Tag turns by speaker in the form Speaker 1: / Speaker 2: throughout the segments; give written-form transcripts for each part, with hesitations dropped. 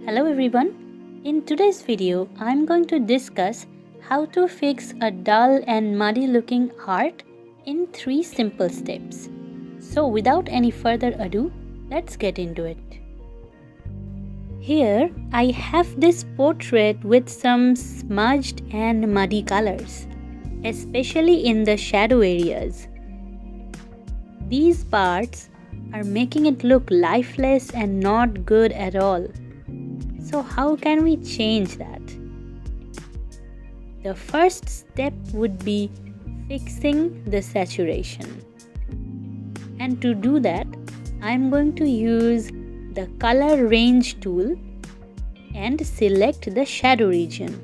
Speaker 1: Hello everyone. In today's video, I'm going to discuss how to fix a dull and muddy looking art in 3 simple steps. So without any further ado, let's get into it. Here I have this portrait with some smudged and muddy colors, especially in the shadow areas. These parts are making it look lifeless and not good at all. So how can we change that? The first step would be fixing the saturation. And to do that, I'm going to use the color range tool and select the shadow region.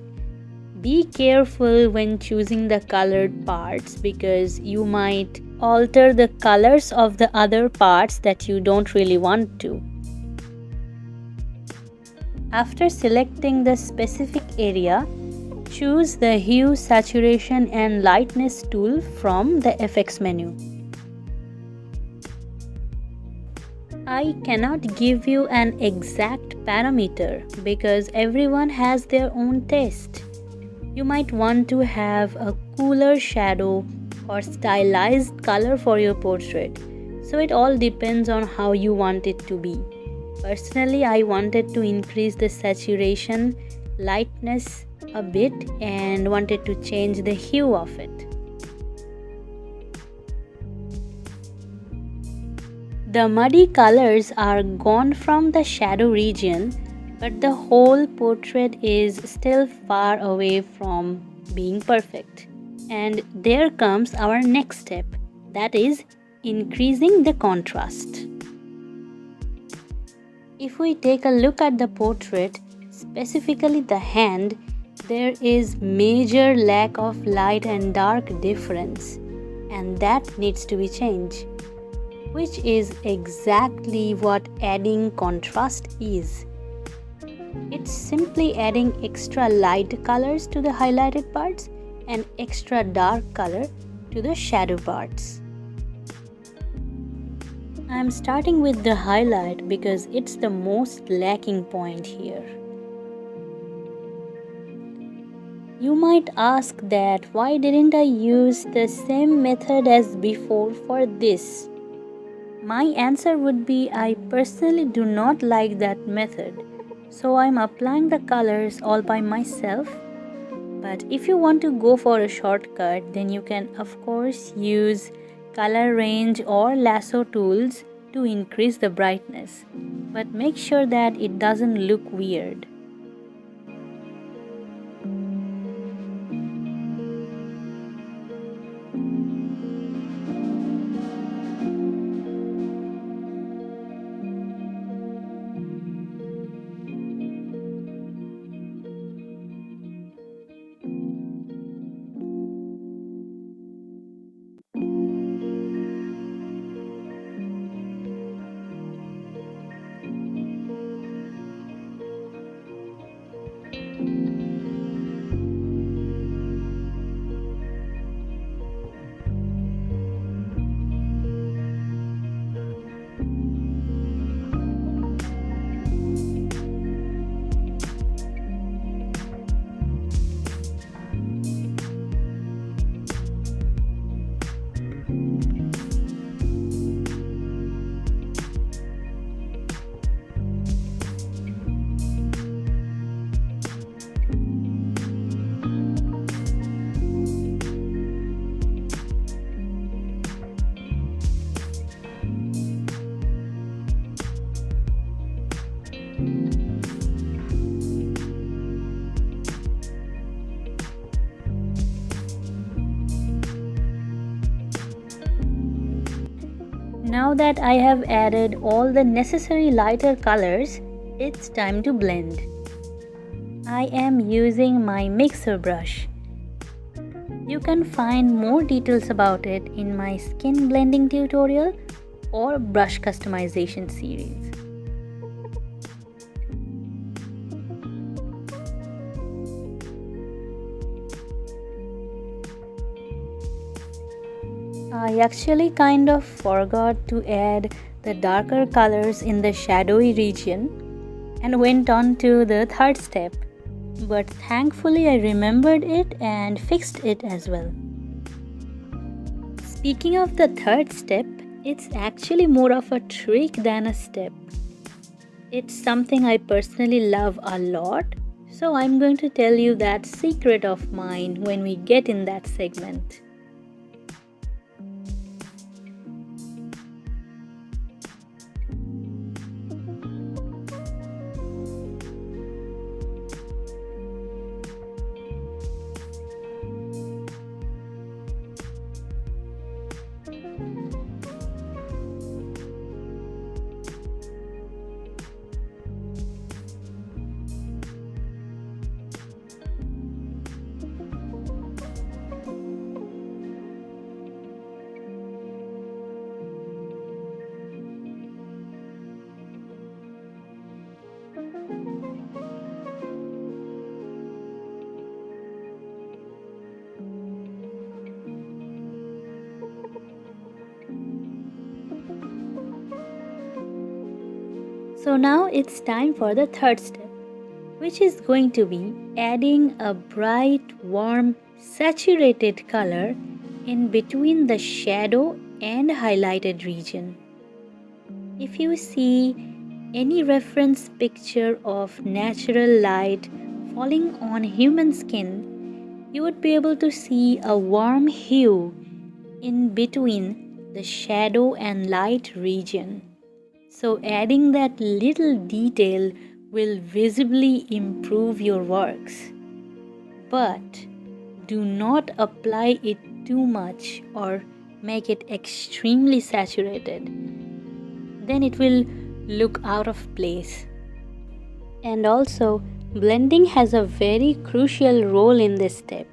Speaker 1: Be careful when choosing the colored parts because you might alter the colors of the other parts that you don't really want to. After selecting the specific area, choose the Hue, Saturation and Lightness tool from the FX menu. I cannot give you an exact parameter because everyone has their own taste. You might want to have a cooler shadow or stylized color for your portrait, so it all depends on how you want it to be. Personally, I wanted to increase the saturation, lightness a bit and wanted to change the hue of it. The muddy colors are gone from the shadow region, but the whole portrait is still far away from being perfect. And there comes our next step, that is increasing the contrast. If we take a look at the portrait, specifically the hand, there is major lack of light and dark difference, and that needs to be changed, which is exactly what adding contrast is. It's simply adding extra light colors to the highlighted parts and extra dark color to the shadow parts. I'm starting with the highlight because it's the most lacking point here. You might ask that why didn't I use the same method as before for this? My answer would be I personally do not like that method, so I'm applying the colors all by myself. But if you want to go for a shortcut, then you can of course use color range or lasso tools to increase the brightness, but make sure that it doesn't look weird. Now that I have added all the necessary lighter colors, it's time to blend. I am using my mixer brush. You can find more details about it in my skin blending tutorial or brush customization series. I actually kind of forgot to add the darker colors in the shadowy region, and went on to the third step. But thankfully, I remembered it and fixed it as well. Speaking of the third step, it's actually more of a trick than a step. It's something I personally love a lot, so I'm going to tell you that secret of mine when we get in that segment. So now it's time for the third step, which is going to be adding a bright, warm, saturated color in between the shadow and highlighted region. If you see any reference picture of natural light falling on human skin, you would be able to see a warm hue in between the shadow and light region. So adding that little detail will visibly improve your works. But do not apply it too much or make it extremely saturated. Then it will look out of place. And also, blending has a very crucial role in this step.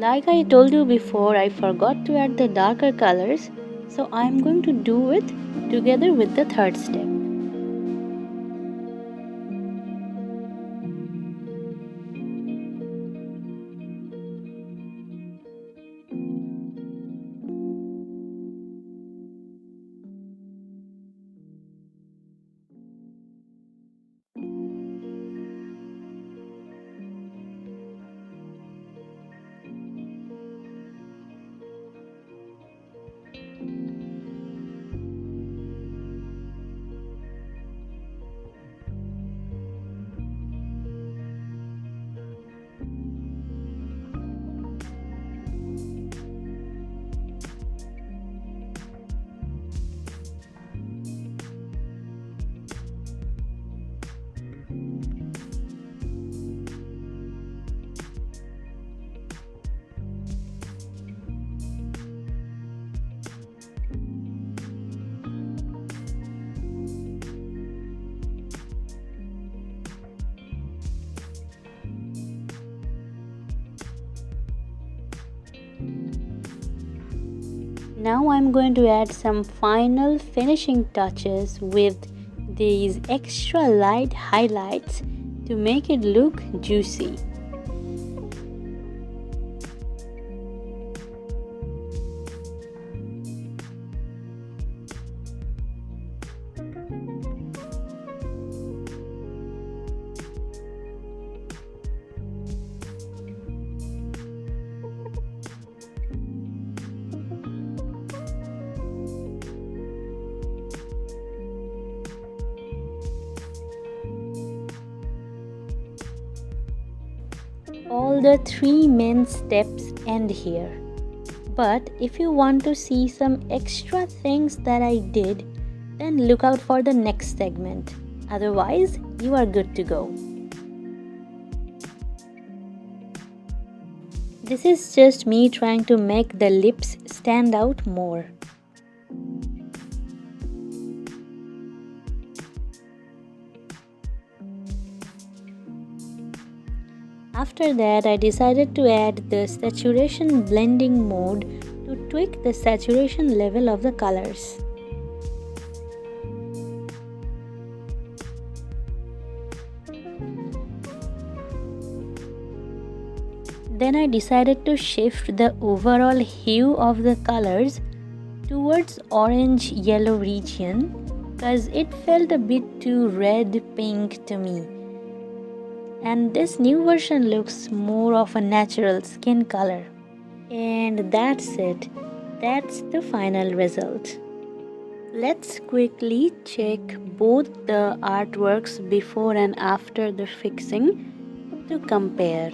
Speaker 1: Like I told you before, I forgot to add the darker colors, so I am going to do it together with the third step. Now I'm going to add some final finishing touches with these extra light highlights to make it look juicy. All the 3 main steps end here. But if you want to see some extra things that I did, then look out for the next segment. Otherwise, you are good to go. This is just me trying to make the lips stand out more. After that, I decided to add the saturation blending mode to tweak the saturation level of the colors. Then I decided to shift the overall hue of the colors towards orange-yellow region because it felt a bit too red-pink to me. And this new version looks more of a natural skin color. And that's it. That's the final result. Let's quickly check both the artworks before and after the fixing to compare.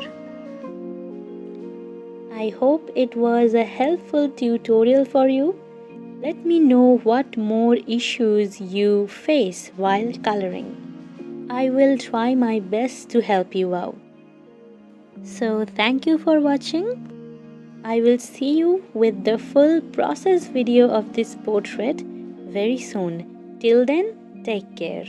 Speaker 1: I hope it was a helpful tutorial for you. Let me know what more issues you face while coloring. I will try my best to help you out. So thank you for watching. I will see you with the full process video of this portrait very soon. Till then, take care.